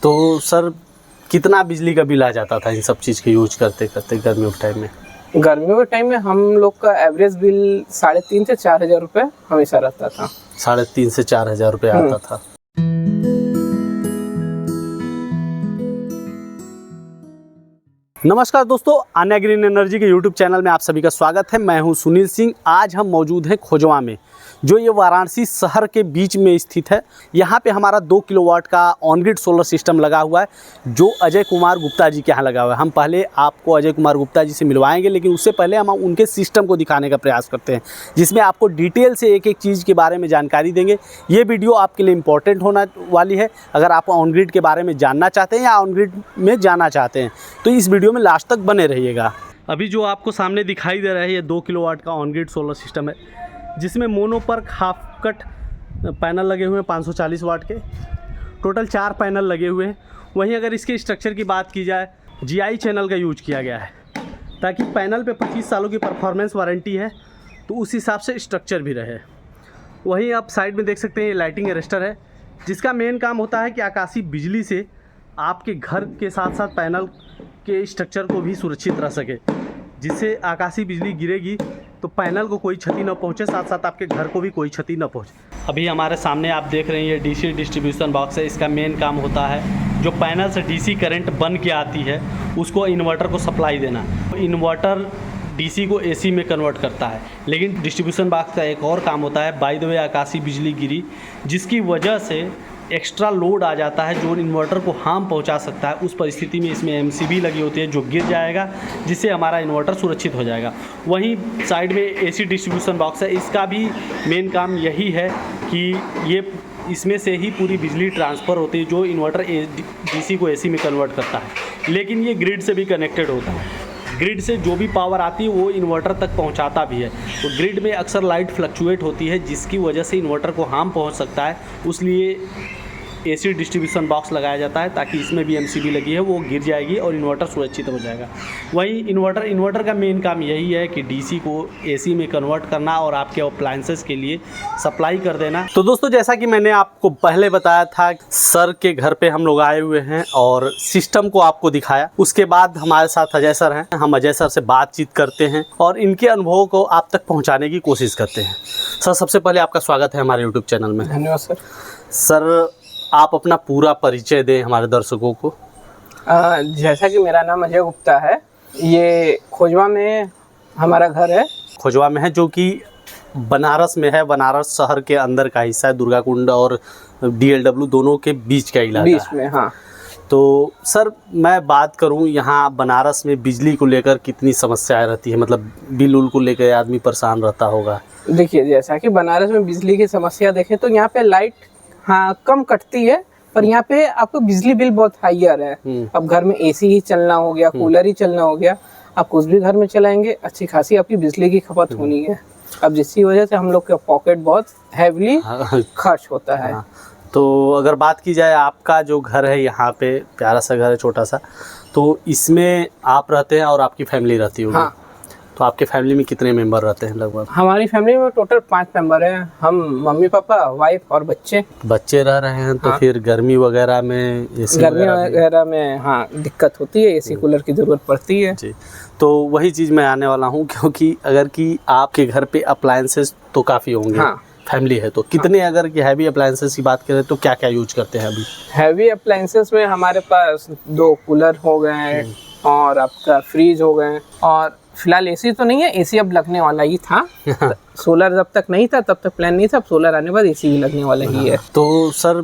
तो सर कितना बिजली का बिल आ जाता था इन सब चीज़ के यूज करते करते गर्मियों के टाइम में? गर्मियों के टाइम में हम लोग का एवरेज बिल 3,500 से 4,000 रुपये हमेशा रहता था। 3,500 से 4,000 रुपये आता था। नमस्कार दोस्तों, आन्या ग्रीन एनर्जी के यूट्यूब चैनल में आप सभी का स्वागत है। मैं हूं सुनील सिंह। आज हम मौजूद हैं खोजवा में, जो ये वाराणसी शहर के बीच में स्थित है। यहाँ पे हमारा 2 किलोवाट का ऑन ग्रिड सोलर सिस्टम लगा हुआ है, जो अजय कुमार गुप्ता जी के यहाँ लगा हुआ है। हम पहले आपको अजय कुमार गुप्ता जी से मिलवाएंगे, लेकिन उससे पहले हम उनके सिस्टम को दिखाने का प्रयास करते हैं, जिसमें आपको डिटेल से एक एक चीज़ के बारे में जानकारी देंगे। ये वीडियो आपके लिए इम्पोर्टेंट होना वाली है। अगर आप ऑन ग्रिड के बारे में जानना चाहते हैं या ऑन ग्रिड में जाना चाहते हैं तो इस वीडियो में लास्ट तक बने रहिएगा। अभी जो आपको सामने दिखाई दे रहा है, ये 2 किलोवाट का ऑन ग्रिड सोलर सिस्टम है, जिसमें मोनो पर हाफ कट पैनल लगे हुए हैं 540 वाट के। टोटल 4 पैनल लगे हुए हैं। वहीं अगर इसके स्ट्रक्चर की बात की जाए, GI चैनल का यूज किया गया है, ताकि पैनल पे 25 सालों की परफॉर्मेंस वारंटी है, तो उस हिसाब से स्ट्रक्चर भी रहे। वहीं आप साइड में देख सकते हैं, ये लाइटिंग अरेस्टर है, जिसका मेन काम होता है कि आकाशीय बिजली से आपके घर के साथ साथ पैनल के स्ट्रक्चर को भी सुरक्षित रह सके, जिससे आकाशीय बिजली गिरेगी तो पैनल को कोई क्षति न पहुंचे, साथ साथ आपके घर को भी कोई क्षति न पहुंचे। अभी हमारे सामने आप देख रहे हैं, ये DC डिस्ट्रीब्यूशन बॉक्स है। इसका मेन काम होता है, जो पैनल से DC करंट बन के आती है, उसको इन्वर्टर को सप्लाई देना। इन्वर्टर DC को AC में कन्वर्ट करता है। लेकिन डिस्ट्रीब्यूशन बॉक्स का एक और काम होता है, बाय द वे आकाशीय बिजली गिरी, जिसकी वजह से एक्स्ट्रा लोड आ जाता है, जो इन्वर्टर को हार्म पहुंचा सकता है। उस परिस्थिति में इसमें MCB लगी होती है, जो गिर जाएगा, जिससे हमारा इन्वर्टर सुरक्षित हो जाएगा। वहीं साइड में AC डिस्ट्रीब्यूशन बॉक्स है। इसका भी मेन काम यही है कि ये इसमें से ही पूरी बिजली ट्रांसफ़र होती है, जो इन्वर्टर DC को AC में कन्वर्ट करता है। लेकिन ये ग्रिड से भी कनेक्टेड होता है। ग्रिड से जो भी पावर आती है वो इन्वर्टर तक पहुंचाता भी है। तो ग्रिड में अक्सर लाइट फ्लक्चुएट होती है, जिसकी वजह से इन्वर्टर को हार्म पहुंच सकता है। उसलिए AC डिस्ट्रीब्यूशन बॉक्स लगाया जाता है, ताकि इसमें भी MCB लगी है, वो गिर जाएगी और इन्वर्टर सुरक्षित हो जाएगा। वहीं इन्वर्टर का मेन काम यही है कि DC को AC में कन्वर्ट करना और आपके अप्लायंसेस के लिए सप्लाई कर देना। तो दोस्तों, जैसा कि मैंने आपको पहले बताया था, सर के घर पे हम लोग आए हुए हैं और सिस्टम को आपको दिखाया। उसके बाद हमारे साथ अजय सर हैं। हम अजय सर से बातचीत करते हैं और इनके अनुभवों को आप तक पहुँचाने की कोशिश करते हैं। सर, सबसे पहले आपका स्वागत है हमारे यूट्यूब चैनल में। धन्यवाद सर। सर, आप अपना पूरा परिचय दें हमारे दर्शकों को। जैसा कि मेरा नाम अजय गुप्ता है, ये खोजवा में हमारा घर है। खोजवा में है, जो कि बनारस में है। बनारस शहर के अंदर का हिस्सा है। दुर्गा कुंड और DLW दोनों के बीच का इलाका बीच में, हाँ। तो सर, मैं बात करूं, यहाँ बनारस में बिजली को लेकर कितनी समस्याएं रहती है? मतलब बिल उल को लेकर आदमी परेशान रहता होगा। देखिए, जैसा कि बनारस में बिजली की समस्या देखें तो यहाँ पे लाइट कम कटती है, पर यहाँ पे आपको बिजली बिल बहुत हाईयर है। अब घर में AC ही चलना हो गया, कूलर ही चलना हो गया, आप कुछ भी घर में चलाएंगे, अच्छी खासी आपकी बिजली की खपत होनी है। अब जिसकी वजह से हम लोग का पॉकेट बहुत हैवीली खर्च होता है। तो अगर बात की जाए, आपका जो घर है यहाँ पे, प्यारा सा घर है, छोटा सा, तो इसमें आप रहते हैं और आपकी फैमिली रहती होगी। हाँ। तो आपके फैमिली में कितने मेंबर रहते हैं लगभग? हमारी फैमिली में टोटल 5 मेंबर हैं। हम मम्मी पापा, वाइफ और बच्चे रह रहे हैं। तो हाँ। फिर गर्मी वगैरह में गर्मी वगैरह में हाँ दिक्कत होती है, AC कूलर की ज़रूरत पड़ती है जी। तो वही चीज़ मैं आने वाला हूँ, क्योंकि अगर कि आपके घर पे अप्लायंसेस तो काफ़ी होंगे। हाँ। फैमिली है तो कितने, अगर कि हैवी अप्लायंसेस की बात करें तो क्या क्या यूज करते हैं अभी? हैवी अप्लायंसेस में हमारे पास 2 कूलर हो गए हैं और आपका फ्रीज हो गए, और फिलहाल AC तो नहीं है, AC अब लगने वाला ही था। सोलर जब तक नहीं था तब तक प्लान नहीं था, अब सोलर आने के बाद AC भी लगने वाला ही है। तो सर,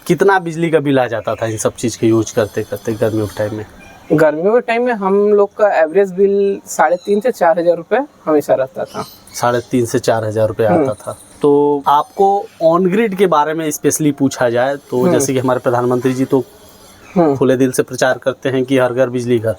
कितना बिजली का बिल आ जाता था इन सब चीज़ के यूज करते करते गर्मियों के टाइम में? गर्मियों के टाइम में हम लोग का एवरेज बिल 3,500 से 4,000 रुपये हमेशा रहता था। 3,500 से 4,000 रुपये आता था। तो आपको ऑन ग्रिड के बारे में स्पेशली पूछा जाए तो जैसे कि हमारे प्रधानमंत्री जी तो खुले दिल से प्रचार करते हैं कि हर घर बिजली घर,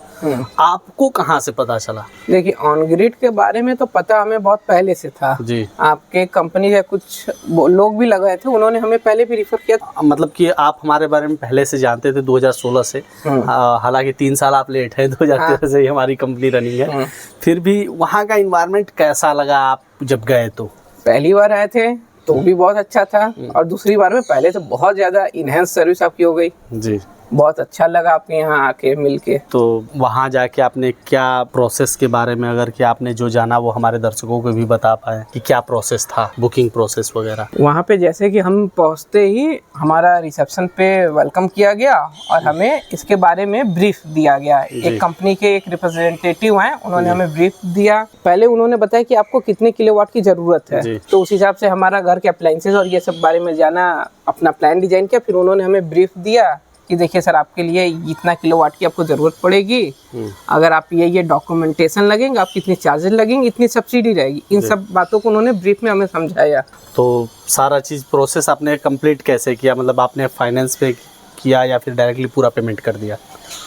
आपको कहाँ से पता चला? देखिए, ऑन ग्रिड के बारे में तो पता हमें बहुत पहले से था जी। आपके कंपनी के कुछ लोग भी लगाए थे, उन्होंने हमें पहले भी रिफर किया। मतलब कि आप हमारे बारे में पहले से जानते थे 2016 से। हालांकि 3 साल आप लेट हैं, 2013 से ही हमारी कंपनी रनिंग है। फिर भी वहाँ का इन्वायरमेंट कैसा लगा आप जब गए? तो पहली बार आए थे तो भी बहुत अच्छा था, और दूसरी बार में पहले तो बहुत ज़्यादा इनहेंस सर्विस आपकी हो गई जी। बहुत अच्छा लगा आपके यहाँ आके मिलके। तो वहाँ जाके आपने क्या प्रोसेस के बारे में, अगर कि आपने जो जाना वो हमारे दर्शकों को भी बता पाए कि क्या प्रोसेस था, बुकिंग प्रोसेस वगैरह? वहाँ पे जैसे कि हम पहुँचते ही हमारा रिसेप्शन पे वेलकम किया गया और हमें इसके बारे में ब्रीफ दिया गया। एक कंपनी के एक रिप्रेजेंटेटिव हैं, उन्होंने हमें ब्रीफ दिया। पहले उन्होंने बताया कि आपको कितने किलोवाट की ज़रूरत है, तो उस हिसाब से हमारा घर के अप्लायंसेस और ये सब बारे में जाना, अपना प्लान डिजाइन किया। फिर उन्होंने हमें ब्रीफ दिया कि देखिए सर, आपके लिए इतना किलोवाट की आपको ज़रूरत पड़ेगी, अगर आप ये डॉक्यूमेंटेशन लगेंगे, आप कितनी चार्जेस लगेंगे, इतनी सब्सिडी रहेगी। इन सब बातों को उन्होंने ब्रीफ में हमें समझाया। तो सारा चीज़ प्रोसेस आपने कंप्लीट कैसे किया? मतलब आपने फाइनेंस पे किया या फिर डायरेक्टली पूरा पेमेंट कर दिया?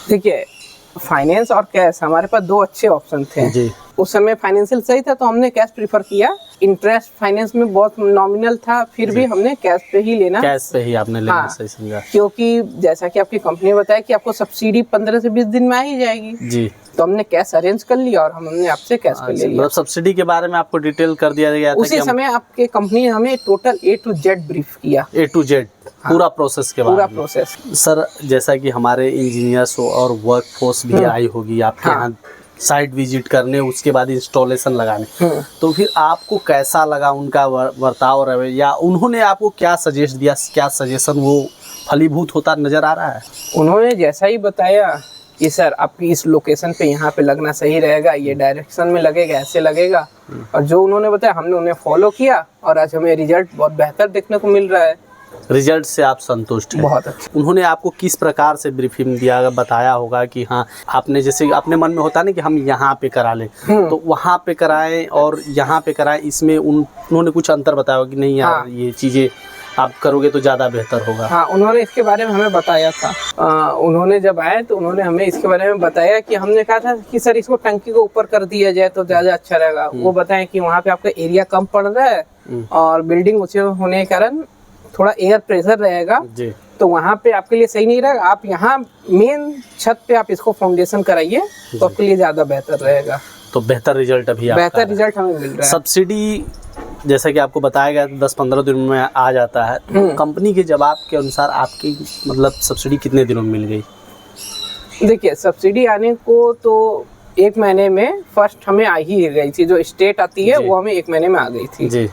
देखिए, फाइनेंस और कैश हमारे पास दो अच्छे ऑप्शन थे जी। उस समय फाइनेंशियल सही था तो हमने कैश प्रीफर किया। इंटरेस्ट फाइनेंस में बहुत नॉमिनल था, फिर भी हमने कैश पे ही लेना। कैश पे ही आपने लेना? हाँ, सही समझा। क्योंकि जैसा कि आपकी कंपनी ने बताया कि आपको सब्सिडी 15 से 20 दिन में आ ही जाएगी जी, तो हमने कैश अरेंज कर लिया और हमने आपसे कैश पे ले लिया। मतलब सब्सिडी के बारे में आपको डिटेल कर दिया गया था? उसी समय आपके कंपनी ने हमें total A to Z brief किया। A to Z पूरा प्रोसेस के बारे में? पूरा प्रोसेस। सर, जैसा कि हमारे इंजीनियर्स और वर्क फोर्स भी आई होगी आपके यहाँ साइट विजिट करने, उसके बाद इंस्टॉलेशन लगाने, तो फिर आपको कैसा लगा उनका बर्ताव रवैया? उन्होंने आपको क्या सजेस्ट दिया, क्या सजेशन वो फलीभूत होता नजर आ रहा है? उन्होंने जैसा ही बताया कि सर आपकी इस लोकेशन पे यहाँ पे लगना सही रहेगा, ये डायरेक्शन में लगेगा, ऐसे लगेगा, और जो उन्होंने बताया हमने उन्हें फॉलो किया और आज हमें रिजल्ट बहुत बेहतर देखने को मिल रहा है। रिजल्ट से आप संतुष्ट हैं? बहुत अच्छा। उन्होंने आपको किस प्रकार से ब्रीफिंग दिया, बताया होगा कि हाँ आपने, जैसे अपने मन में होता ना कि हम यहाँ पे करा लें, तो वहाँ पे कराएं और यहाँ पे कराएं, इसमें उन्होंने कुछ अंतर बताया कि नहीं यार ये चीज़ें आप करोगे तो ज़्यादा बेहतर होगा? हाँ, उन्होंने इसके बारे में हमें बताया था। उन्होंने जब आए तो उन्होंने हमें इसके बारे में बताया कि हमने कहा था कि सर इसको टंकी को ऊपर कर दिया जाए तो ज़्यादा अच्छा रहेगा। वो बताएं कि वहाँ पे आपका एरिया कम पड़ रहा है और बिल्डिंग ऊँचे होने के कारण थोड़ा एयर प्रेशर रहेगा जी, तो वहाँ पे आपके लिए सही नहीं रहेगा। आप यहाँ मेन छत पे आप इसको फाउंडेशन कराइए तो आपके लिए ज़्यादा बेहतर रहेगा। तो बेहतर रिजल्ट अभी बेहतर रिजल्ट हमें मिल रहा है। सब्सिडी जैसा कि आपको बताया गया 10-15 दिन में आ जाता है, कंपनी के जवाब के अनुसार आपकी मतलब सब्सिडी कितने दिनों में मिल गई? देखिए, सब्सिडी आने को तो 1 महीने में फर्स्ट हमें आ ही गई थी। जो स्टेट आती है वो हमें 1 महीने में आ गई थी जी,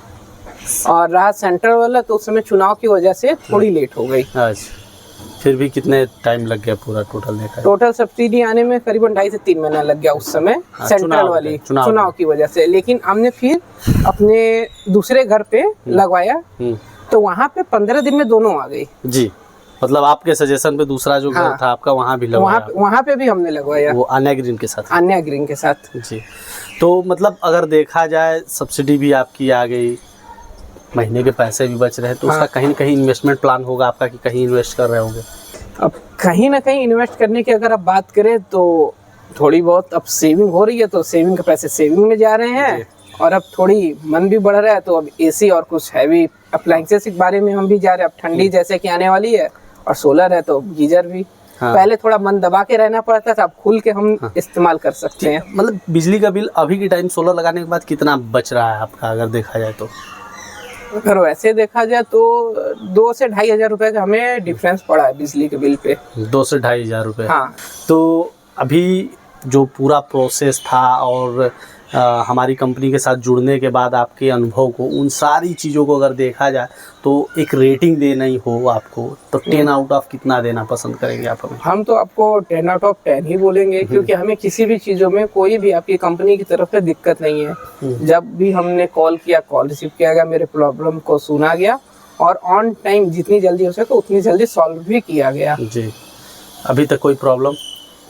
और रहा सेंट्रल वाला तो उस समय चुनाव की वजह से थोड़ी लेट हो गई। अच्छा, फिर भी कितने टाइम लग गया पूरा टोटल देखा? टोटल सब्सिडी आने में करीबन 2.5 से 3 महीना लग गया उस समय सेंट्रल वाली चुनाव की वजह से। लेकिन हमने फिर अपने दूसरे घर पे लगवाया तो वहाँ पे 15 दिन में दोनों आ गई जी। मतलब आपके सजेशन पे दूसरा जो घर था आपका वहाँ भी लगवाया? वहाँ पे भी हमने लगवाया, वो अन्य ग्रीन के साथ? अन्य ग्रीन के साथ जी। तो मतलब अगर देखा जाए सब्सिडी भी आपकी आ गई, महीने के पैसे भी बच रहे हैं, तो उसका कहीं न कहीं इन्वेस्टमेंट प्लान होगा आपका कि कहीं इन्वेस्ट कर रहे होंगे? अब कहीं ना कहीं इन्वेस्ट करने की अगर आप बात करें तो थोड़ी बहुत अब सेविंग हो रही है, तो सेविंग के पैसे सेविंग में जा रहे हैं, और अब थोड़ी मन भी बढ़ रहा है तो अब एसी और कुछ हैवी अप्लायंसेस के बारे में हम भी जा रहे हैं। अब ठंडी जैसे कि आने वाली है और सोलर है तो गीजर भी। पहले थोड़ा मन दबा के रहना पड़ता था, अब खुल के हम इस्तेमाल कर सकते हैं। मतलब बिजली का बिल अभी के टाइम सोलर लगाने के बाद कितना बच रहा है आपका अगर देखा जाए तो? अगर वैसे देखा जाए तो 2 से 2.5 हज़ार रुपए का हमें डिफरेंस पड़ा है बिजली के बिल पे। 2 से 2.5 हज़ार रुपये? हाँ। तो अभी जो पूरा प्रोसेस था और हमारी कंपनी के साथ जुड़ने के बाद आपके अनुभव को, उन सारी चीज़ों को अगर देखा जाए तो एक रेटिंग देना ही हो आपको तो 10 आउट ऑफ कितना देना पसंद करेंगे आप हमें? हम तो आपको 10 आउट ऑफ 10 ही बोलेंगे, क्योंकि हमें किसी भी चीज़ों में कोई भी आपकी कंपनी की तरफ से दिक्कत नहीं है। जब भी हमने कॉल किया, कॉल रिसीव किया गया, मेरे प्रॉब्लम को सुना गया और ऑन टाइम जितनी जल्दी हो सके उतनी जल्दी सॉल्व भी किया गया जी। अभी तक कोई प्रॉब्लम?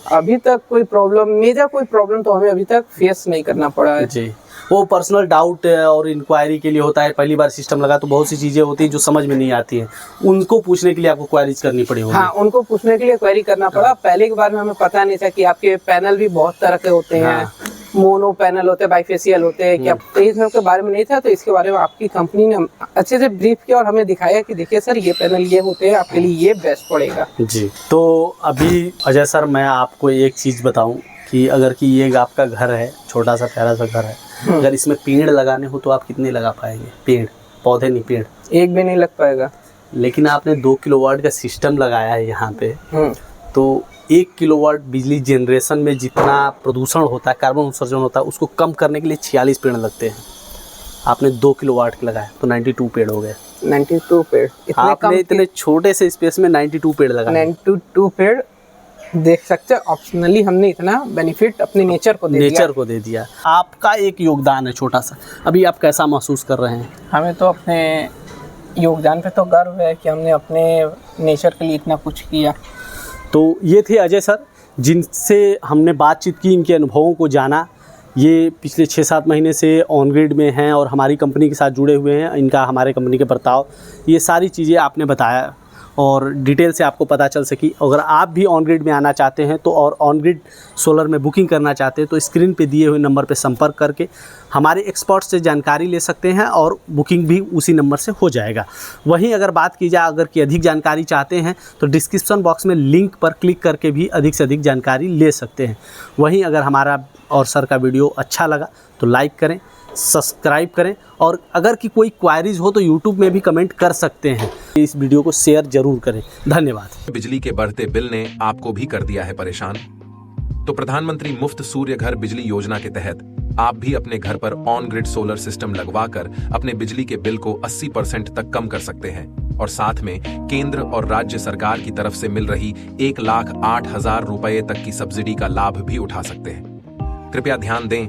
अभी तक कोई प्रॉब्लम, मेजर कोई प्रॉब्लम तो हमें अभी तक फेस नहीं करना पड़ा है जी। वो पर्सनल डाउट और इंक्वायरी के लिए होता है, पहली बार सिस्टम लगा तो बहुत सी चीज़ें होती हैं जो समझ में नहीं आती हैं, उनको पूछने के लिए आपको क्वेरीज करनी पड़ी होगी? हाँ, उनको पूछने के लिए क्वेरी करना पड़ा। पहले के बार में हमें पता नहीं था कि आपके पैनल भी बहुत तरह के होते हैं, मोनो पैनल होते हैं, बाइफेशियल होते हैं, क्या इस सब के बारे में नहीं था। तो इसके बारे में आपकी कंपनी ने अच्छे से ब्रीफ किया और हमें दिखाया कि देखिए सर ये पैनल ये होते हैं, आपके लिए ये बेस्ट पड़ेगा जी। तो अभी अजय सर मैं आपको एक चीज़ बताऊं कि अगर कि ये आपका घर है, छोटा सा प्यारा सा घर है, अगर इसमें पेड़ लगाने हो तो आप कितने लगा पाएंगे? पेड़ पौधे नहीं, पेड़ एक भी नहीं लग पाएगा। लेकिन आपने 2 किलोवाट का सिस्टम लगाया है यहाँ पे, तो 1 किलोवाट बिजली जनरेशन में जितना प्रदूषण होता है, कार्बन उत्सर्जन होता है, उसको कम करने के लिए 46 पेड़ लगते हैं। आपने 2 किलोवाट के लगाए तो 92 पेड़ हो गए। 92 पेड़ आपने इतने छोटे से स्पेस में 92 पेड़ लगाए। 92 पेड़ देख सकते हैं। ऑप्शनली हमने इतना बेनिफिट अपने नेचर को दे दिया। आपका एक योगदान है छोटा सा, अभी आप कैसा महसूस कर रहे हैं? हमें तो अपने योगदान पे तो गर्व है कि हमने अपने नेचर के लिए इतना कुछ किया। तो ये थे अजय सर, जिनसे हमने बातचीत की, इनके अनुभवों को जाना। ये पिछले 6-7 महीने से ऑन ग्रिड में हैं और हमारी कंपनी के साथ जुड़े हुए हैं। इनका हमारे कंपनी के बर्ताव, ये सारी चीज़ें आपने बताया और डिटेल से आपको पता चल सकी। अगर आप भी ऑन ग्रिड में आना चाहते हैं तो और ऑन ग्रिड सोलर में बुकिंग करना चाहते हैं तो स्क्रीन पे दिए हुए नंबर पे संपर्क करके हमारे एक्सपर्ट से जानकारी ले सकते हैं और बुकिंग भी उसी नंबर से हो जाएगा। वहीं अगर बात की जाए, अगर कि अधिक जानकारी चाहते हैं तो डिस्क्रिप्शन बॉक्स में लिंक पर क्लिक करके भी अधिक से अधिक जानकारी ले सकते हैं। वहीं अगर हमारा और सर का वीडियो अच्छा लगा तो लाइक करें, सब्सक्राइब करें और अगर कि कोई क्वायरीज हो तो यूट्यूब में भी कमेंट कर सकते हैं। इस वीडियो को शेयर जरूर करें। धन्यवाद। बिजली के बढ़ते बिल ने आपको भी कर दिया है परेशान? तो प्रधानमंत्री मुफ्त सूर्य घर बिजली योजना के तहत आप भी अपने घर पर ऑन ग्रिड सोलर सिस्टम लगवाकर अपने बिजली के बिल को 80% तक कम कर सकते हैं और साथ में केंद्र और राज्य सरकार की तरफ से मिल रही 1,08,000 रुपए तक की सब्सिडी का लाभ भी उठा सकते हैं। कृपया ध्यान दें,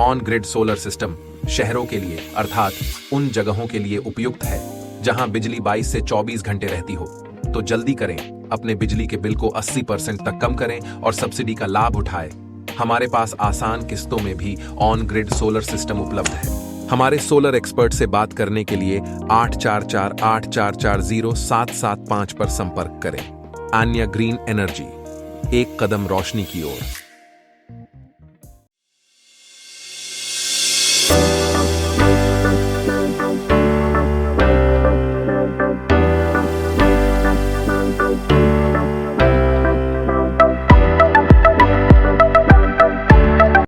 ऑन ग्रिड सोलर सिस्टम शहरों के लिए अर्थात उन जगहों के लिए उपयुक्त है जहां बिजली 22 से 24 घंटे रहती हो। तो जल्दी करें, अपने बिजली के बिल को 80% तक कम करें और सब्सिडी का लाभ उठाएं। हमारे पास आसान किस्तों में भी ऑन ग्रिड सोलर सिस्टम उपलब्ध है। हमारे सोलर एक्सपर्ट से बात करने के लिए 8448440775 पर संपर्क करें। आन्या ग्रीन एनर्जी, एक कदम रोशनी की ओर।